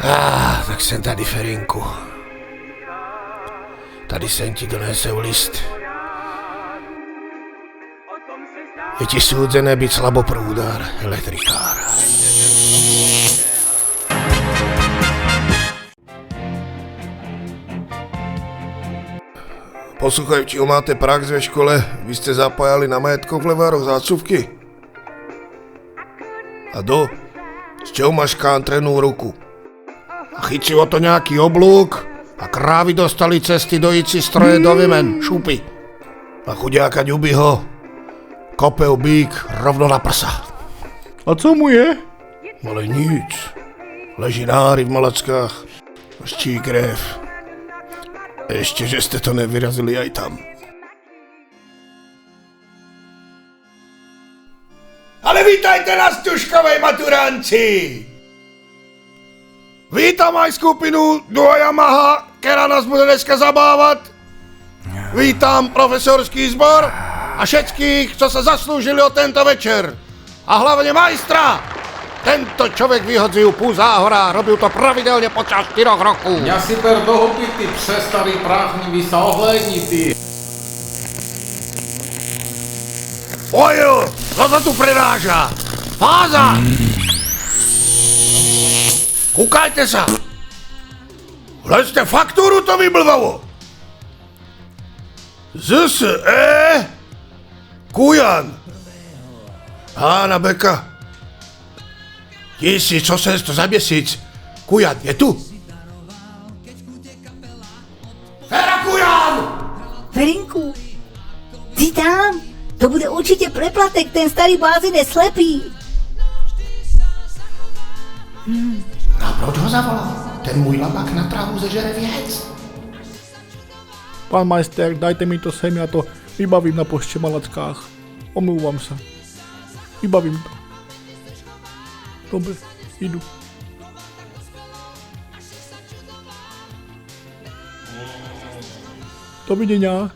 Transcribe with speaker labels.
Speaker 1: Tak jsem tady, Ferinku. Tady jsem ti donesel list. Je ti súdzené byť slaboprúdár, elektrikár. Posluchaj, či máte prax ve škole, vy ste zapájali na majetkoch v levároch zácuvky? A z čeho máš kántrenú ruku? A chytí o to nejaký oblúk a krávy dostali cesty dojiť si stroje do vymen, šupy. A chudiáka Ďubyho kopel bík rovno na prsa.
Speaker 2: A co mu je?
Speaker 1: Ale nic. Leží náry v malackách. Ščí krev. Ešte, že ste to nevyrazili aj tam. Ale vítajte na Stužkovej maturanci! Vítam aj skupinu Duo Yamaha, ktorá nás bude dneska zabávať. Vítam profesorský zbor a všetkých, čo sa zaslúžili o tento večer. A hlavne majstra! Tento človek vyhodzujú pú záhora, robil to pravidelne počas 4 rokov.
Speaker 3: Mňa si ber do huby, ty přestarý práchnivý sa ohlédni, ty.
Speaker 1: Ojo, co sa tu preráža? Fáza! Kúkajte sa! Lezte faktúru, to vyblvavo! ZSE Kujan Hána Beka 1800 za měsíc. Kujan je tu? Fera Kujan!
Speaker 4: Ferinku, ty tam? To bude určite preplatek, ten starý blázin je slepý.
Speaker 1: A proč ho zavolal? Ten můj labák na trávu zežere věc.
Speaker 2: Pán majster, dajte mi to sem, ja to vybavím na pošte Malackách. Omlúvam sa. Vybavím to. Dobre, idu. Dovidenia.